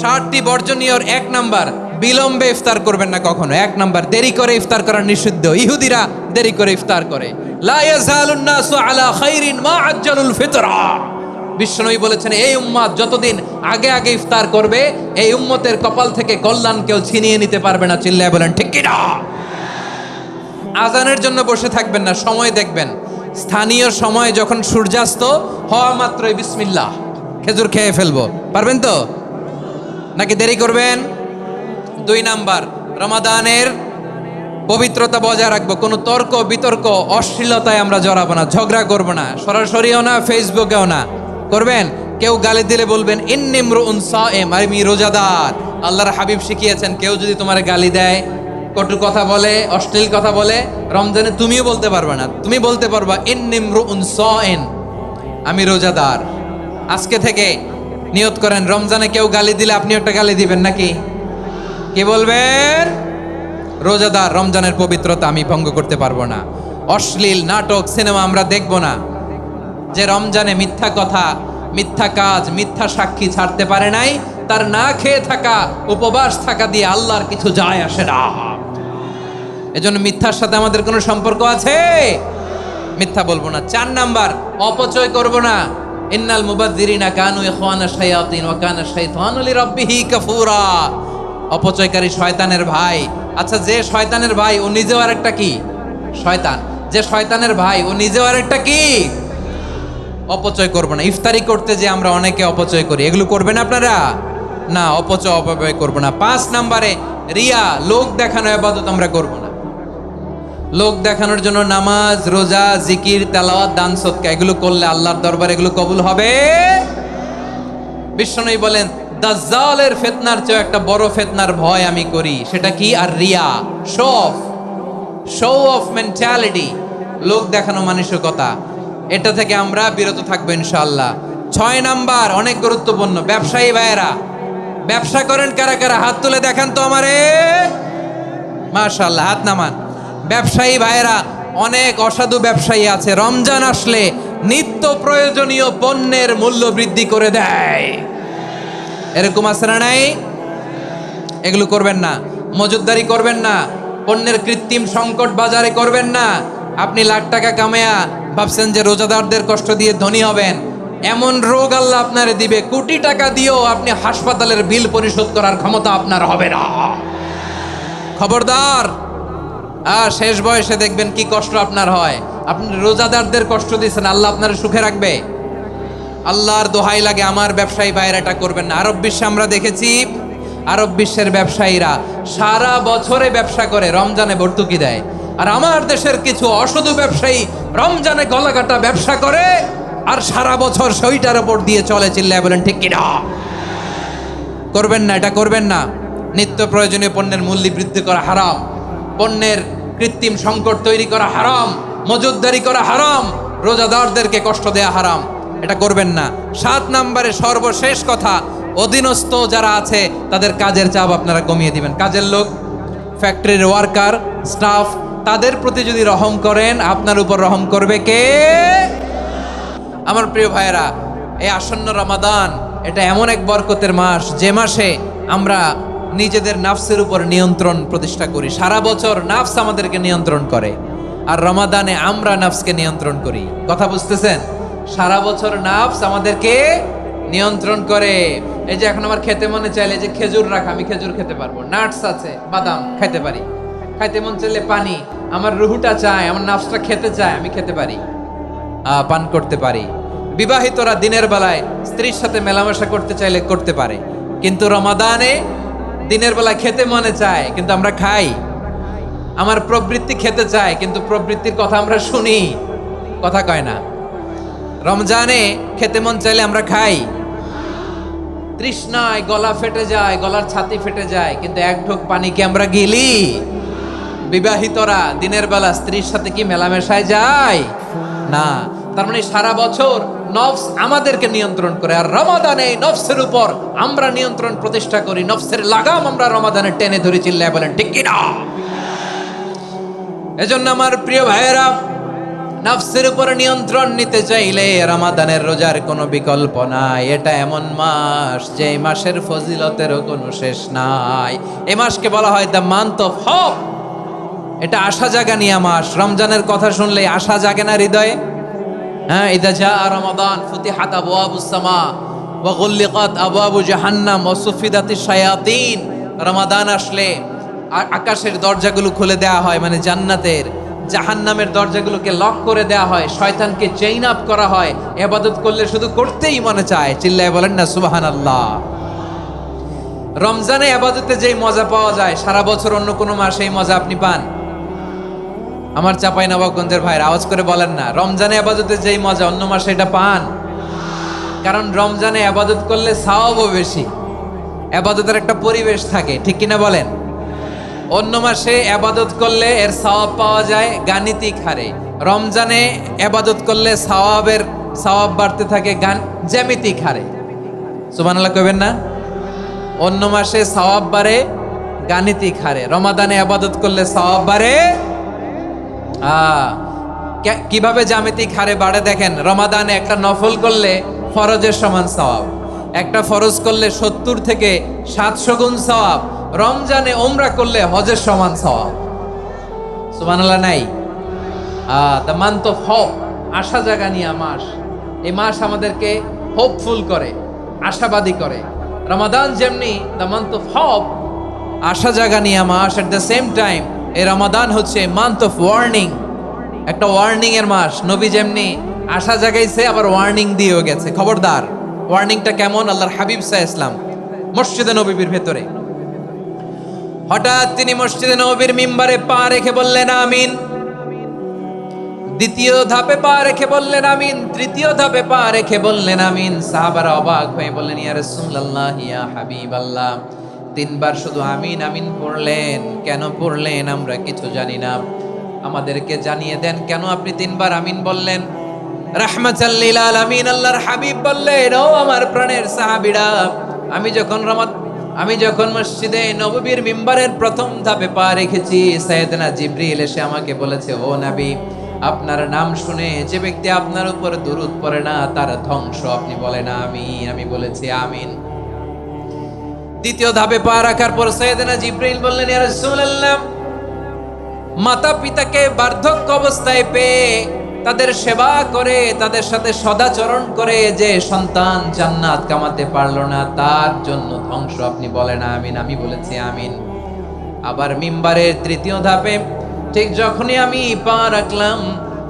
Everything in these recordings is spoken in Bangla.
60টি বর্জনীয়র 1 নাম্বার, বিলম্বে ইফতার করবেন না কখনো। 1 নাম্বার, দেরি করে ইফতার করা নিষিদ্ধ। ইহুদিরা দেরি করে ইফতার করে। লা ইয়াজালুন নাসু আলা খাইরিন মা আজ্জালুল ফিতরা। বিশ্বনবী বলেছেন, এই উম্মত যতদিন আগে আগে ইফতার করবে, এই উম্মতের কপাল থেকে কল্যাণ কেউ ছিনিয়ে নিতে পারবে না। চিল্লায় বলেন ঠিক কি না? আজানের জন্য বসে থাকবেন না, সময় দেখবেন। স্থানীয় সময় যখন সূর্যাস্ত হওয়া মাত্রই বিসমিল্লাহ, খেজুর খেয়ে ফেলবো। পারবেন তো নাকি দেরি করবেন? 2 নাম্বার, রমাদানের পবিত্রতা বজায় রাখবো। কোনো তর্ক বিতর্ক অশ্লীলতায় আমরা জড়াবো না, ঝগড়া করবো না, সরাসরিও না, ফেসবুকেও না। করবেন কেউ গালি দিলে বলবেন ইন্নী ইমরুউন সায়েম, আমি রোজাদার। আল্লাহর হাবিব শিখিয়েছেন, কেউ যদি তোমার গালি দেয়, কটু কথা বলে, অশ্লীল কথা বলে, রমজানে তুমিও বলতে পারবে না। তুমি বলতে পারবা ইন্নী ইমরুউন সায়েম, আমি রোজাদার। আজকে থেকে নিয়ত করেন, রমজানে কেউ গালি দিলে আপনি একটা গালি দিবেন নাকি? কি বলবেন? রোজাদার, রমজানের পবিত্রতা আমি ভঙ্গ করতে পারবো না। অশ্লীল নাটক সিনেমা আমরা দেখবো না। যে রমজানে মিথ্যা কথা, মিথ্যা কাজ, মিথ্যা সাক্ষী ছাড়তে পারে নাই, তার না খেয়ে থাকা, উপবাস থাকা দিয়ে আল্লাহর কিছু যায় আসে না। এজন্য মিথ্যার সাথে আমাদের কোনো সম্পর্ক আছে? মিথ্যা বলবো না। 4 নাম্বার, অপচয় করব না। ইন্নাল মুবাযযিরিনা কানু ইখওয়ানা শায়াতিন ওয়া কানা শাইতানু লিরাব্বিহি কাফুরা। অপচয়কারী শয়তানের ভাই। আচ্ছা, যে শয়তানের ভাই ও নিজেও আরেকটা কি? শয়তান। যে শয়তানের ভাই ও নিজেও আরেকটা কি? অপচয় করব না। ইফতারি করতে যে আমরা অনেকে অপচয় করি, এগুলো করবেন আপনারা না। অপচয় অপব্যয় করব না। 5 নাম্বারে, রিয়া, লোক দেখানো ইবাদত আমরা করব না। লোক দেখানোর জন্য নামাজ, রোজা, জিকির, তেলাওয়াত, দান, সদকা এগুলো করলে আল্লাহর দরবারে এগুলো কবুল হবে। বিশ্বনবী বলেন, দাজ্জালের ফিতনার চেয়ে একটা বড় ফিতনার ভয় আমি করি, সেটা কি? আর রিয়া, শো অফ মেন্টালিটি, লোক দেখানো মানসিকতা। এটা থেকে আমরা বিরত থাকবো ইনশাআল্লাহ। 6 নাম্বার, অনেক গুরুত্বপূর্ণ। ব্যবসায়ী ভাইয়েরা, ব্যবসা করেন কারা কারা? হাত তুলে দেখান তো আমারে। মাশাআল্লাহ, হাত নামান। ব্যবসায়ী ভাইয়েরা, অনেক অসাধু ব্যবসায়ী আছে, রমজান আসলে নিত্য প্রয়োজনীয় পণ্যের মূল্য বৃদ্ধি করে দেয়। এরকম আছে না নাই? এগুলো করবেন না। মজুদদারি করবেন না। পণ্যের কৃত্রিম সংকট বাজারে করবেন না। আপনি লাখ টাকা কামায়া ভাবছেন যে রোজাদারদের কষ্ট দিয়ে ধনী হবেন। এমন রোগ আল্লাহ আপনারে দিবে, কোটি টাকা দিয়েও আপনি হাসপাতালের বিল পরিশোধ করার ক্ষমতা আপনার হবে না। খবরদার। শেষ বয়সে দেখবেন কি কষ্ট আপনার হয়। আপনি রোজাদারদের কষ্ট দিয়েছেন, আল্লাহ আপনার সুখে রাখবে? আল্লাহর দোহাই লাগে, আমার ব্যবসায়ী ভাইয়েরা এটা করবেন না। আরব বিশ্বে আমরা দেখেছি, আরব বিশ্বের ব্যবসায়ীরা সারা বছরে ব্যবসা করে, রমজানে ভর্তুকি দেয়। আর আমার দেশের কিছু অসাধু ব্যবসায়ী রমজানে গলাকাটা ব্যবসা করে আর সারা বছর সইটার উপর দিয়ে চলে। চিল্লায় বলেন ঠিক কিনা? করবেন না, এটা করবেন না। নিত্য প্রয়োজনীয় পণ্যের মূল্য বৃদ্ধি করা হারাম, পণ্যের কৃত্রিম সংকট তৈরি করা হারাম, মজুদদারি করা হারাম, রোজাদারদেরকে কষ্ট দেয়া হারাম। এটা করবেন না। 7 নাম্বারে সর্বশেষ কথা, অধীনস্থ যারা আছে তাদের কাজের চাপ আপনারা কমিয়ে দিবেন। কাজের লোক, ফ্যাক্টরির ওয়ার্কার, স্টাফ, তাদের প্রতি যদি রহম করেন, আপনার উপর রহম করবে কে? আমার প্রিয় ভাইয়েরা, এই আসন্ন রমাদান এটা এমন এক বরকতের মাস, যে মাসে আমরা নিজেদের নাফসের উপর নিয়ন্ত্রণ প্রতিষ্ঠা করি। সারা বছর নাফস আমাদেরকে নিয়ন্ত্রণ করে, আর রমাদানে আমরা নাফসকে নিয়ন্ত্রণ করি। কথা বুঝতেছেন? সারা বছর নাফস আমাদেরকে নিয়ন্ত্রণ করে। এই যে এখন আমার খেতে মনে চাইলে যে খেজুর রাখা, আমি খেজুর খেতে পারবো। নাটস আছে, বাদাম খাইতে পারি। খাইতে মন চাইলে পানি, আমার রুহুটা চায়, আমার নাফসটা খেতে চায়, আমি খেতে পারি, পান করতে পারি। বিবাহিতরা দিনের বেলায় স্ত্রীর সাথে মেলামেশা করতে চাইলে করতে পারে, কিন্তু রমাদানে দিনের বেলায় খেতে মনে চায় কিন্তু আমরা খাই। আমার প্রবৃত্তি খেতে চায় কিন্তু প্রবৃত্তির কথা আমরা শুনি, কথা কয় না। রমজানে খেতে মন চাইলে আমরা খাই, তৃষ্ণায় গলা ফেটে যায়, গলার ছাতি ফেটে যায়, কিন্তু এক ঢোক পানি কি আমরা গিলি? বিবাহিতরা দিনের বেলা স্ত্রীর সাথে কি মেলামেশায় যায় না। তার মানে সারা বছর নফস আমাদেরকে নিয়ন্ত্রণ করে, আর রমাদানে নফসের উপর আমরা নিয়ন্ত্রণ প্রতিষ্ঠা করি। নফসের লাগাম আমরা রমাদানে টেনে ধরে। চিল্লায় বলেন ঠিক কিনা? এজন্য আমার প্রিয় ভাইয়েরা, নফসের উপর নিয়ন্ত্রণ নিতে চাইলে রমাদানের রোজার কোনো বিকল্প নাই। এটা এমন মাস যে মাসের ফজিলতেরও কোনো শেষ নাই। এই মাসকে বলা হয় দ্য মান্থ অফ হোপ। এটা আশা জাগানিয়া মাস। রমজানের কথা শুনলে আশা জাগে না হৃদয়ে? হ্যাঁ, ইদা জা রমাদান ফুতিহাত আবওয়াবুস সামা ওয়া গুল্লিকাত আবওয়াবু জাহান্নাম ওয়া সুফিদাতিশ শায়াতিন। রমাদান আসলে আকাশের দরজাগুলো খুলে দেওয়া হয়, মানে জান্নাতের। জাহান্নামের দরজাগুলোকে লক করে দেওয়া হয়, শয়তানকে চেইন আপ করা হয়। ইবাদত করলে শুধু করতেই মনে চায়। চিল্লায় বলেন না সুবহানাল্লাহ। রমজানে ইবাদতে যেই মজা পাওয়া যায় সারা বছর অন্য কোনো মাসে এই মজা আপনি পান? আমার চাঁপাইনবাবগঞ্জের ভাইরা আওয়াজ করে বলেন না, রমজানে ইবাদতে যেই মজা অন্য মাসে এটা পান? কারণ রমজানে ইবাদত করলে সওয়াবও বেশি, ইবাদতের একটা পরিবেশ থাকে, ঠিক কিনা বলেন? অন্য মাসে ইবাদত করলে এর সওয়াব পাওয়া যায় গাণিতিক হারে, রমজানে ইবাদত করলে সওয়াব বাড়তে থাকে জ্যামিতিক হারে। সুবহানাল্লাহ কইবেন না? অন্য মাসে সওয়াব বাড়ে গাণিতিক হারে, রমাদানে ইবাদত করলে সওয়াব বাড়ে কিভাবে জ্যামিতিক হারে বাড়ে দেখেন। রমাদানে একটা নফল করলে ফরজের সমান সওয়াব, একটা ফরজ করলে 70 থেকে 700 গুণ সওয়াব, রমজানে উমরা করলে হজের সমান সওয়াব। সুবহানাল্লাহ নাই? দ্য মান্থ অফ হোপ, আশা জাগানিয়া মাস। এই মাস আমাদেরকে হোপফুল করে, আশাবাদী করে। রমাদান যেমনি দ্য মান্থ অফ হোপ, আশা জাগানিয়া মাস, এট দ্য সেম টাইম এই রমাদান হচ্ছে মান্থ অফ ওয়ার্নিং, একটা ওয়ার্নিং এর মাস। নবী যেমনি আশা জাগাইছে আবার ওয়ার্নিং দিয়েও গেছে, খবরদার। ওয়ার্নিংটা কেমন? আল্লাহর হাবিব সাল্লাল্লাহু আলাইহি ওয়াসাল্লাম মসজিদে নববীর ভেতরে হঠাৎ তিনি মসজিদে নববীর মিম্বারে পা রেখে বললেন আমিন। দ্বিতীয় ধাপে পা রেখে বললেন আমিন, তৃতীয় ধাপে পা রেখে বললেন আমিন। সাহাবারা অবাক হয়ে বললেন ইয়া রাসূলুল্লাহ, ইয়া হাবিবাল্লাহ, 3 বার শুধু আমিন আমিন পড়লেন, কেন পড়লেন আমরা কিছু জানি না, আমাদেরকে জানিয়ে দেন কেন আপনি 3 বার আমিন বললেন। রাহমাতাল লিল আলামিন আল্লাহর হাবিব বললেন, ও আমার প্রাণের সাহাবীরা, আমি যখন মসজিদে নববীর মিম্বারের প্রথম ধাপে পা রেখেছি, সাইয়েদনা জিবরিল এসে আমাকে বলেছে, ও নবী, আপনার নাম শুনে যে ব্যক্তি আপনার উপর দুরূদ পড়ে না তার ধ্বংস। আপনি বলেন আমিন। আমি বলেছি আমিন। দ্বিতীয় ধাপে পা রাখার পর সাইয়েদনা জিবরিল বললেন, ইয়া রাসূলুল্লাহ, মাতা পিতাকে বার্ধক্য অবস্থায় পেয়ে তাদের সেবা করে, তাদের সাথে সদাচরণ করে যে সন্তান জান্নাত কামাতে পারলো না তার জন্য ধ্বংস। আপনি বলেন আমিন। আমি বলেছি আমিন। আবার মিম্বারের তৃতীয় ধাপে ঠিক যখনই আমি পা রাখলাম,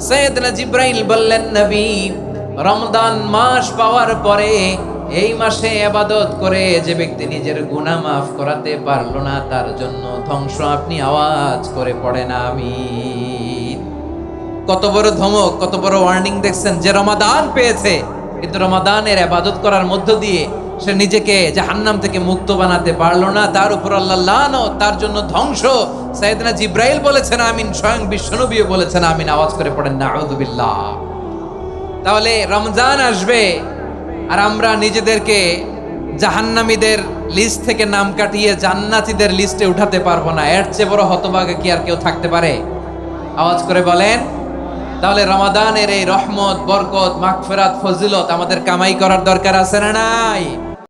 সাইয়েদনা জিবরাইল বললেন, নবী, রমজান মাস পাওয়ার পরে এই মাসে ইবাদত করে যে ব্যক্তি নিজের গুনাহ মাফ করাতে পারলো না তার জন্য ধ্বংস। আপনি আওয়াজ করে পড়েন আমিন। কত বড় ধমক, কত বড় ওয়ার্নিং দেখছেন। যে রমাদান পেয়েছে কিন্তু রমাদানের ইবাদত করার মধ্য দিয়ে সে নিজেকে জাহান্নাম থেকে মুক্ত বানাতে পারলো না, তার উপর আল্লাহ লানত, তার জন্য ধ্বংস। সাইয়েদনা জিবরাইল বলেছেন আমিন, স্বয়ং বিশ্বনবীও বলেছেন আমিন। আওয়াজ করে পড়েন নাউযুবিল্লাহ। তাহলে রমজান আসবে আর আমরা নিজেদেরকে জাহান্নামীদের লিস্ট থেকে নাম কাটিয়ে জান্নাতীদের লিস্টে উঠাতে পারবো না। এর চেয়ে বড় হতভাগা কি আর কেউ থাকতে পারে? আওয়াজ করে বলেন। তাহলে রমাদানের এই রহমত, বরকত, মাগফিরাত, ফজিলত আমাদের কামাই করার দরকার আছে না নাই?